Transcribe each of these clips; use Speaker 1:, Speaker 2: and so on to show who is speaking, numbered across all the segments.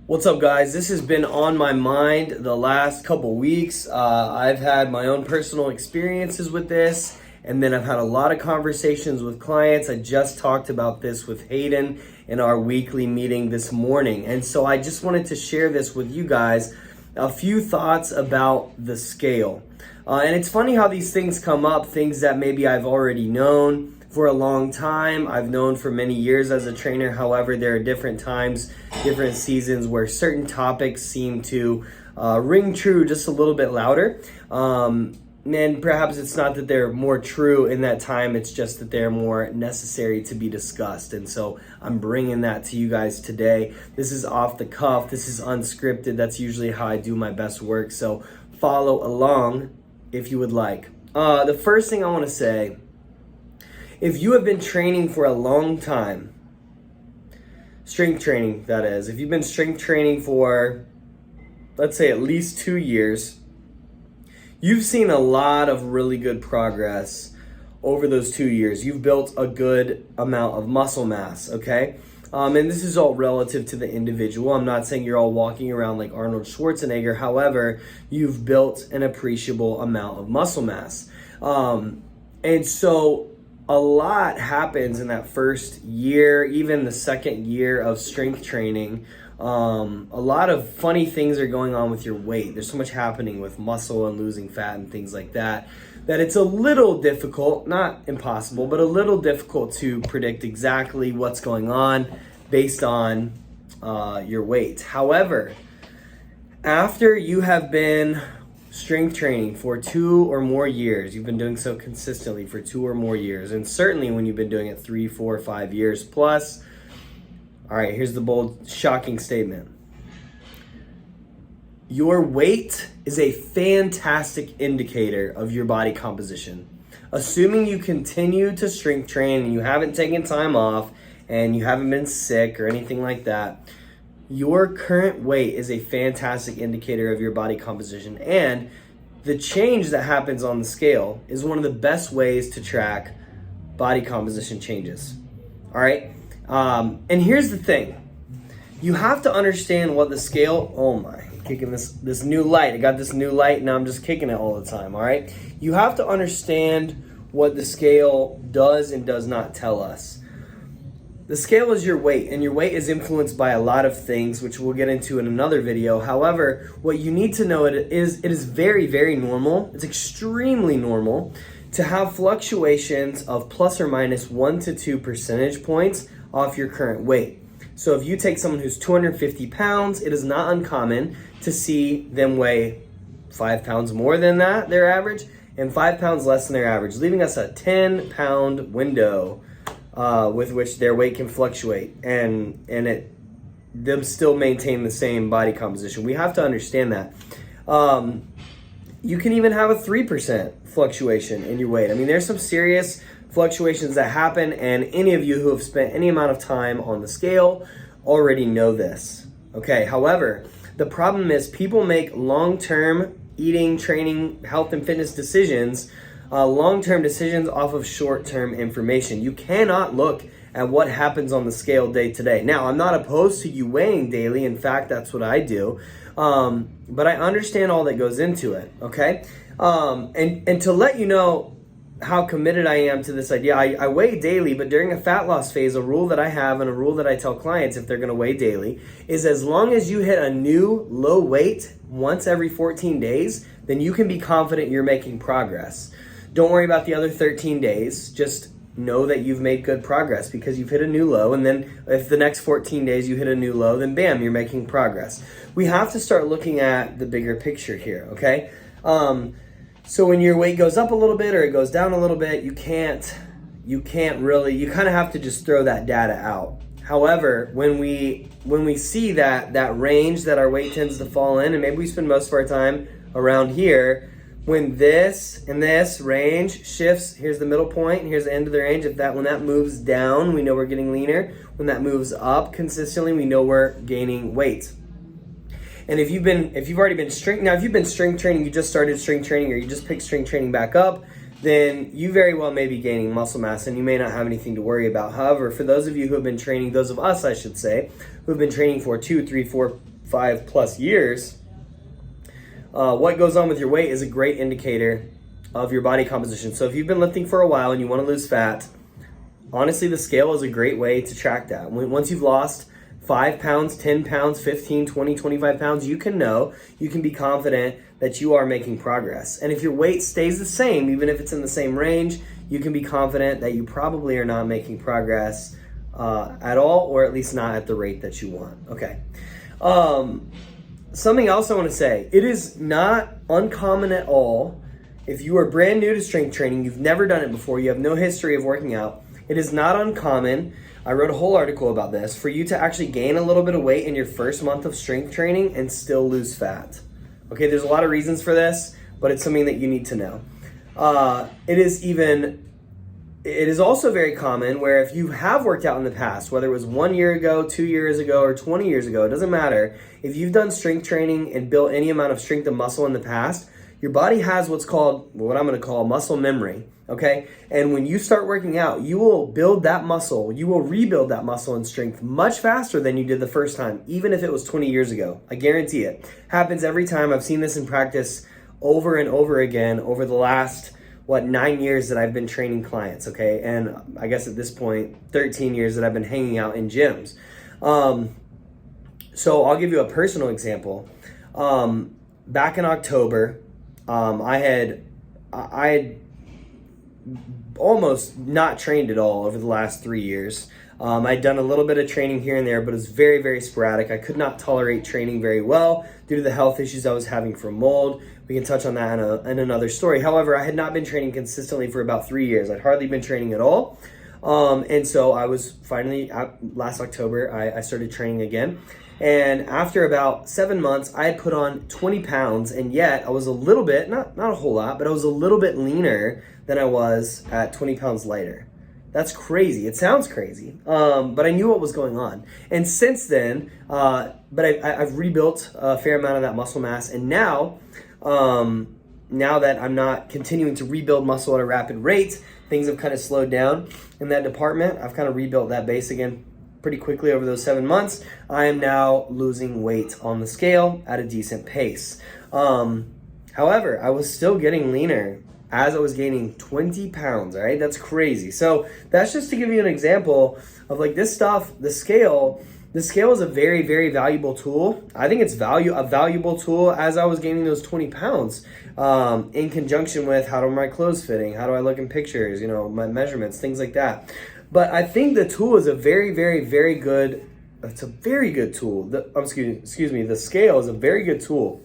Speaker 1: What's up, guys? This has been on my mind the last couple weeks. I've had my own personal experiences with this, and then I've had a lot of conversations with clients. I just talked about this with Hayden in our weekly meeting this morning. And so I just wanted to share this with you guys, a few thoughts about the scale. And it's funny how these things come up, things that maybe I've already known for a long time. I've known for many years as a trainer. However, there are different times, different seasons where certain topics seem to ring true just a little bit louder. And perhaps it's not that they're more true in that time, it's just that they're more necessary to be discussed. And so I'm bringing that to you guys today. This is off the cuff, this is unscripted. That's usually how I do my best work. So follow along if you would like. The first thing I want to say, if you have been training for a long time, strength training that is, if you've been strength training for, let's say, at least 2 years, you've seen a lot of really good progress over those 2 years. You've built a good amount of muscle mass, okay? And this is all relative to the individual. I'm not saying you're all walking around like Arnold Schwarzenegger. However, you've built an appreciable amount of muscle mass. And so a lot happens in that first year, even the second year of strength training. A lot of funny things are going on with your weight. There's so much happening with muscle and losing fat and things like that, that it's a little difficult, not impossible, but a little difficult to predict exactly what's going on based on your weight. However, after you have been strength training for 2 or more years, you've been doing so consistently for 2 or more years, and certainly when you've been doing it 3, 4, 5 years plus, all right, here's the bold, shocking statement. Your weight is a fantastic indicator of your body composition. Assuming you continue to strength train and you haven't taken time off and you haven't been sick or anything like that, your current weight is a fantastic indicator of your body composition, and the change that happens on the scale is one of the best ways to track body composition changes. All right? And here's the thing. You have to understand what the scale, oh my, I'm kicking this new light. I got this new light, and I'm just kicking it all the time, all right? You have to understand what the scale does and does not tell us. The scale is your weight, and your weight is influenced by a lot of things, which we'll get into in another video. However, what you need to know it is very, very normal. It's extremely normal to have fluctuations of plus or minus 1 to 2 percentage points off your current weight. So if you take someone who's 250 pounds, it is not uncommon to see them weigh 5 pounds more than that, their average, and 5 pounds less than their average, leaving us a 10-pound window with which their weight can fluctuate, and them still maintain the same body composition. We have to understand that. You can even have a 3% fluctuation in your weight. I mean, there's some serious fluctuations that happen, and any of you who have spent any amount of time on the scale already know this. Okay, however, the problem is people make long-term eating, training, health, and fitness decisions, long-term decisions off of short-term information. You cannot look at what happens on the scale day to day. Now, I'm not opposed to you weighing daily. In fact, that's what I do. But I understand all that goes into it, okay? And to let you know how committed I am to this idea, I weigh daily, but during a fat loss phase, a rule that I have and a rule that I tell clients if they're gonna weigh daily is as long as you hit a new low weight once every 14 days, then you can be confident you're making progress. Don't worry about the other 13 days. Just know that you've made good progress because you've hit a new low. And then if the next 14 days you hit a new low, then bam, you're making progress. We have to start looking at the bigger picture here, okay? So when your weight goes up a little bit or it goes down a little bit, you kind of have to just throw that data out. However, when we see that range that our weight tends to fall in, and maybe we spend most of our time around here, when this and this range shifts, here's the middle point, and here's the end of the range. When that moves down, we know we're getting leaner. When that moves up consistently, we know we're gaining weight. And if you've already been if you've been strength training, you just started strength training, or you just picked strength training back up, then you very well may be gaining muscle mass and you may not have anything to worry about. However, for those of you who have been training, those of us, I should say, who have been training for 2, 3, 4, 5+ years, what goes on with your weight is a great indicator of your body composition. So if you've been lifting for a while and you want to lose fat, honestly, the scale is a great way to track that. Once you've lost 5 pounds, 10 pounds, 15, 20, 25 pounds, you can be confident that you are making progress. And if your weight stays the same, even if it's in the same range, you can be confident that you probably are not making progress at all, or at least not at the rate that you want. Okay. Something else I want to say, it is not uncommon at all. If you are brand new to strength training, you've never done it before, you have no history of working out, it is not uncommon, I wrote a whole article about this, for you to actually gain a little bit of weight in your first month of strength training and still lose fat. Okay, there's a lot of reasons for this, but it's something that you need to know. It is also very common where if you have worked out in the past, whether it was 1 year ago, 2 years ago, or 20 years ago, it doesn't matter. If you've done strength training and built any amount of strength and muscle in the past, your body has what I'm going to call muscle memory, okay? And when you start working out, you will build that muscle, you will rebuild that muscle and strength much faster than you did the first time, even if it was 20 years ago. I guarantee it. Happens every time. I've seen this in practice over and over again over the last, 9 years that I've been training clients, okay? And I guess at this point, 13 years that I've been hanging out in gyms. So I'll give you a personal example. Back in October, I had almost not trained at all over the last 3 years. I'd done a little bit of training here and there, but it was very, very sporadic. I could not tolerate training very well due to the health issues I was having from mold. We can touch on that in another story. However, I had not been training consistently for about 3 years. I'd hardly been training at all. And so I was finally, last October, I started training again. And after about 7 months, I had put on 20 pounds, and yet I was a little bit, not a whole lot, but I was a little bit leaner than I was at 20 pounds lighter. That's crazy. It sounds crazy, but I knew what was going on. And since then, I've rebuilt a fair amount of that muscle mass, and now that I'm not continuing to rebuild muscle at a rapid rate, things have kind of slowed down in that department. I've kind of rebuilt that base again pretty quickly over those 7 months. I am now losing weight on the scale at a decent pace. However, I was still getting leaner as I was gaining 20 pounds, all right? That's crazy. So that's just to give you an example of like this stuff, the scale is a very, very valuable tool. I think it's a valuable tool as I was gaining those 20 pounds in conjunction with how are my clothes fitting, how do I look in pictures, my measurements, things like that. But I think the tool is a very, very, very good, it's a very good tool. The scale is a very good tool,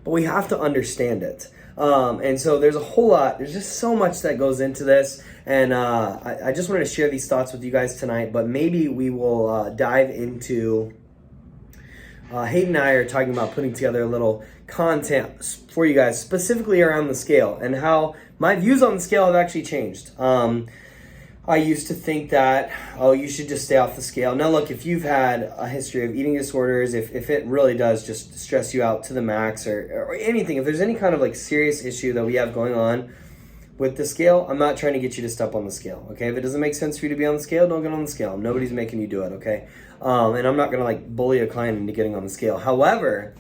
Speaker 1: but we have to understand it. And so there's just so much that goes into this. And I just wanted to share these thoughts with you guys tonight, but maybe we will dive into, Hayden and I are talking about putting together a little content for you guys specifically around the scale and how my views on the scale have actually changed. I used to think that, you should just stay off the scale. Now look, if you've had a history of eating disorders, if it really does just stress you out to the max or anything, if there's any kind of like serious issue that we have going on with the scale, I'm not trying to get you to step on the scale, okay? If it doesn't make sense for you to be on the scale, don't get on the scale. Nobody's making you do it, okay? And I'm not gonna like bully a client into getting on the scale. However,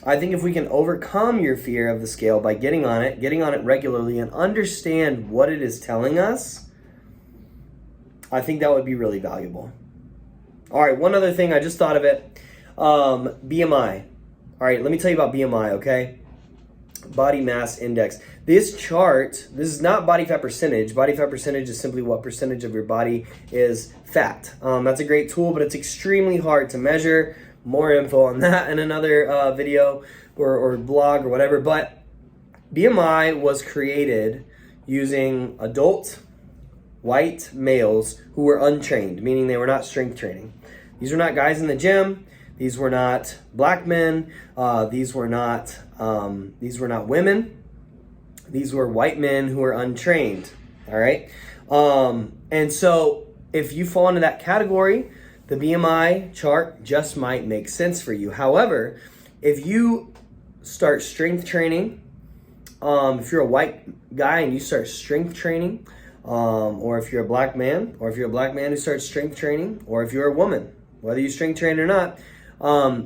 Speaker 1: I think if we can overcome your fear of the scale by getting on it regularly and understand what it is telling us, I think that would be really valuable. All right, one other thing, I just thought of it. BMI. All right, let me tell you about BMI, okay? Body mass index. This chart, this is not body fat percentage. Body fat percentage is simply what percentage of your body is fat. That's a great tool, but it's extremely hard to measure. More info on that in another video or blog or whatever. But BMI was created using adult white males who were untrained, meaning they were not strength training. These were not guys in the gym. These were not black men. These were not women. These were white men who were untrained. All right. And so if you fall into that category, the BMI chart just might make sense for you. However, if you start strength training, if you're a white guy and you start strength training, or if you're a black man, who starts strength training, or if you're a woman, whether you strength train or not,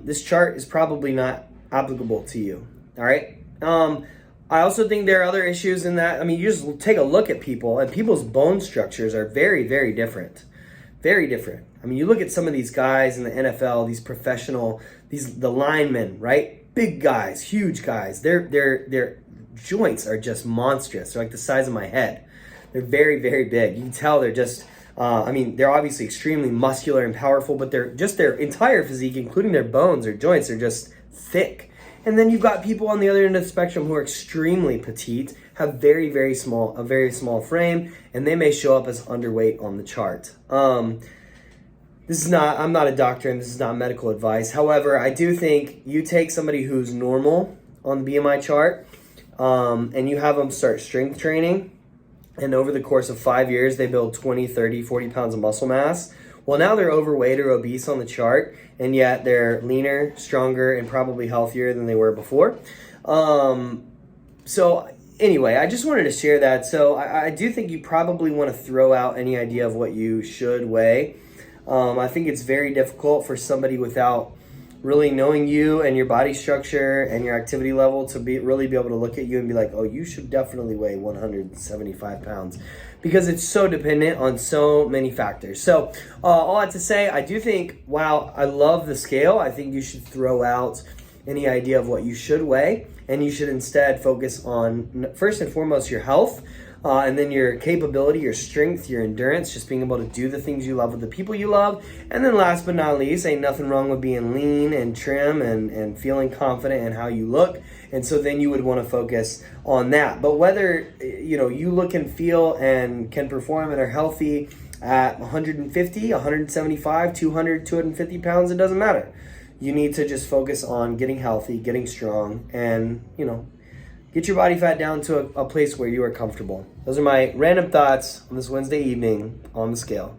Speaker 1: this chart is probably not applicable to you. All right. I also think there are other issues in that. I mean, you just take a look at people, and people's bone structures are very, very different. Very different. I mean, you look at some of these guys in the NFL, these professional, the linemen, right? Big guys, huge guys. Their joints are just monstrous. They're like the size of my head. They're very, very big. You can tell they're just, they're obviously extremely muscular and powerful, but their entire physique, including their bones or joints, are just thick. And then you've got people on the other end of the spectrum who are extremely petite, have a very small frame, and they may show up as underweight on the chart. I'm not a doctor, and this is not medical advice. However, I do think you take somebody who's normal on the BMI chart, and you have them start strength training, and over the course of 5 years, they build 20, 30, 40 pounds of muscle mass. Well, now they're overweight or obese on the chart, and yet they're leaner, stronger, and probably healthier than they were before. So anyway, I just wanted to share that. So I do think you probably want to throw out any idea of what you should weigh. I think it's very difficult for somebody without really knowing you and your body structure and your activity level to really be able to look at you and be like, oh, you should definitely weigh 175 pounds, because it's so dependent on so many factors. So all I have to say, I do think, while I love the scale, I think you should throw out any idea of what you should weigh, and you should instead focus on, first and foremost, your health, and then your capability, your strength, your endurance, just being able to do the things you love with the people you love. And then last but not least, ain't nothing wrong with being lean and trim and feeling confident in how you look. And so then you would want to focus on that. But whether you look and feel and can perform and are healthy at 150, 175, 200, 250 pounds, it doesn't matter. You need to just focus on getting healthy, getting strong, and get your body fat down to a place where you are comfortable. Those are my random thoughts on this Wednesday evening on the scale.